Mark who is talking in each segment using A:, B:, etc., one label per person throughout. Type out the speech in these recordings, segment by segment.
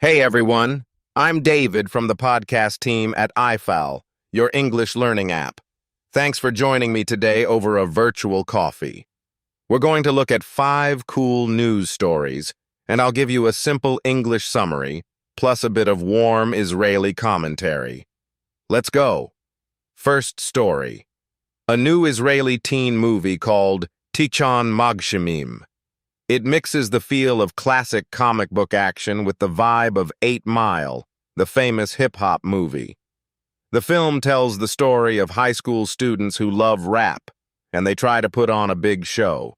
A: Hey everyone, I'm David from the podcast team at I-Fal, your English learning app. Thanks for joining me today over a virtual coffee. We're going to look at 5 cool news stories, and I'll give you a simple English summary, plus a bit of warm Israeli commentary. Let's go. First story. A new Israeli teen movie called Tichon Magshimim. It mixes the feel of classic comic book action with the vibe of 8 Mile, the famous hip-hop movie. The film tells the story of high school students who love rap, and they try to put on a big show.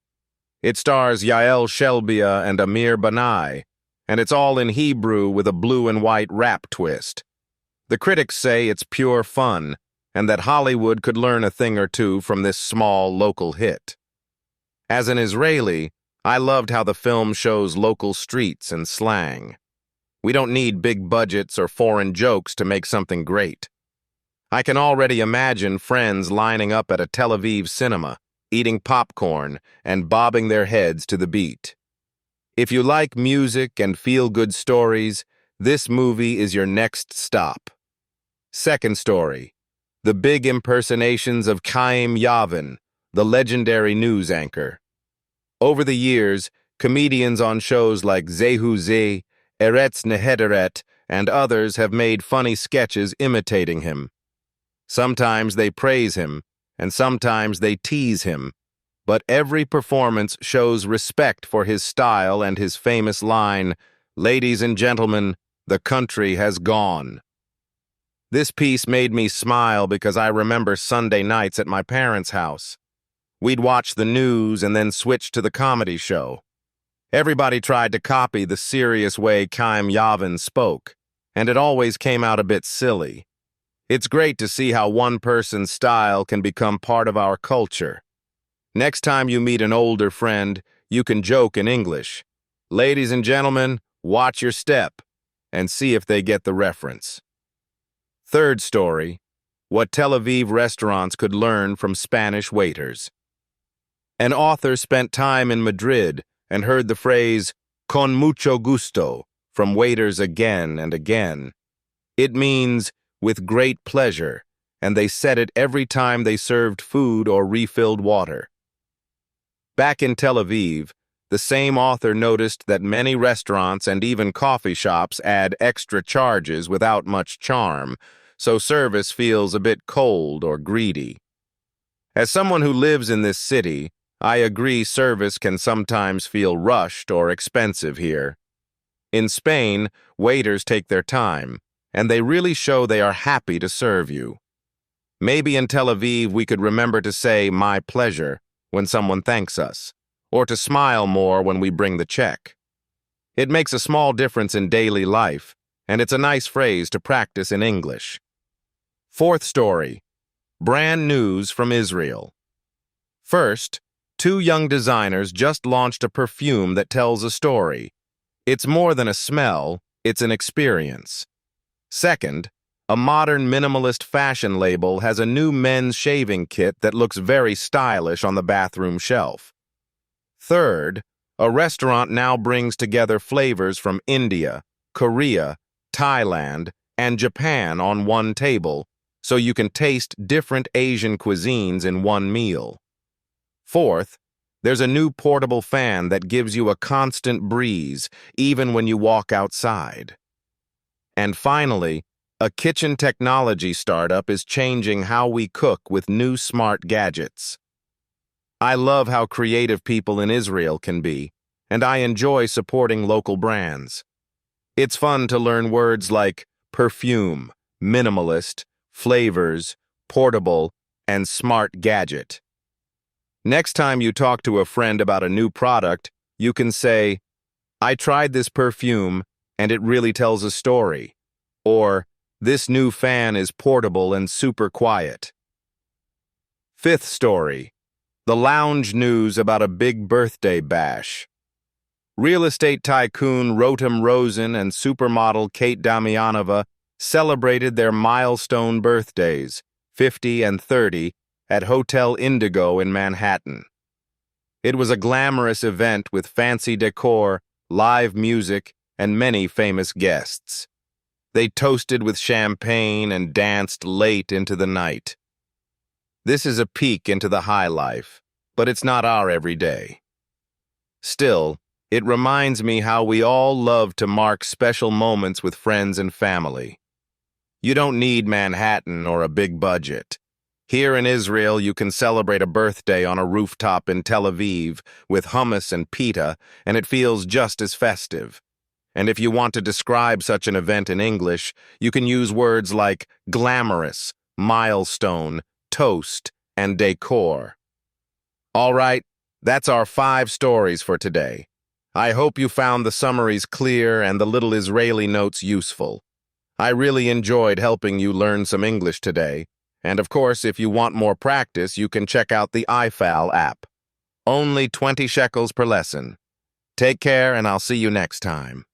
A: It stars Yael Shelbia and Amir Banai, and it's all in Hebrew with a blue and white rap twist. The critics say it's pure fun, and that Hollywood could learn a thing or two from this small local hit. As an Israeli, I loved how the film shows local streets and slang. We don't need big budgets or foreign jokes to make something great. I can already imagine friends lining up at a Tel Aviv cinema, eating popcorn and bobbing their heads to the beat. If you like music and feel-good stories, this movie is your next stop. Second story. The big impersonations of Chaim Yavin, the legendary news anchor. Over the years, comedians on shows like Zehu Zeh, Eretz Nehederet, and others have made funny sketches imitating him. Sometimes they praise him, and sometimes they tease him, but every performance shows respect for his style and his famous line, "Ladies and gentlemen, the country has gone." This piece made me smile because I remember Sunday nights at my parents' house. We'd watch the news and then switch to the comedy show. Everybody tried to copy the serious way Chaim Yavin spoke, and it always came out a bit silly. It's great to see how one person's style can become part of our culture. Next time you meet an older friend, you can joke in English. "Ladies and gentlemen, watch your step," and see if they get the reference. Third story. What Tel Aviv restaurants could learn from Spanish waiters. An author spent time in Madrid and heard the phrase "con mucho gusto" from waiters again and again. It means with great pleasure, and they said it every time they served food or refilled water. Back in Tel Aviv, the same author noticed that many restaurants and even coffee shops add extra charges without much charm, so service feels a bit cold or greedy. As someone who lives in this city, I agree service can sometimes feel rushed or expensive here. In Spain, waiters take their time, and they really show they are happy to serve you. Maybe in Tel Aviv we could remember to say "my pleasure" when someone thanks us, or to smile more when we bring the check. It makes a small difference in daily life, and it's a nice phrase to practice in English. Fourth story. Brand news from Israel. First, 2 young designers just launched a perfume that tells a story. It's more than a smell, it's an experience. Second, a modern minimalist fashion label has a new men's shaving kit that looks very stylish on the bathroom shelf. Third, a restaurant now brings together flavors from India, Korea, Thailand, and Japan on one table, so you can taste different Asian cuisines in one meal. Fourth, there's a new portable fan that gives you a constant breeze, even when you walk outside. And finally, a kitchen technology startup is changing how we cook with new smart gadgets. I love how creative people in Israel can be, and I enjoy supporting local brands. It's fun to learn words like perfume, minimalist, flavors, portable, and smart gadget. Next time you talk to a friend about a new product, you can say, "I tried this perfume, and it really tells a story." Or, "This new fan is portable and super quiet." Fifth story. The lounge news about a big birthday bash. Real estate tycoon Rotem Rosen and supermodel Kate Damianova celebrated their milestone birthdays, 50 and 30, at Hotel Indigo in Manhattan. It was a glamorous event with fancy decor, live music, and many famous guests. They toasted with champagne and danced late into the night. This is a peek into the high life, but it's not our everyday. Still, it reminds me how we all love to mark special moments with friends and family. You don't need Manhattan or a big budget. Here in Israel, you can celebrate a birthday on a rooftop in Tel Aviv with hummus and pita, and it feels just as festive. And if you want to describe such an event in English, you can use words like glamorous, milestone, toast, and decor. All right, that's our 5 stories for today. I hope you found the summaries clear and the little Israeli notes useful. I really enjoyed helping you learn some English today. And of course, if you want more practice, you can check out the I-Fal app. Only 20 shekels per lesson. Take care, and I'll see you next time.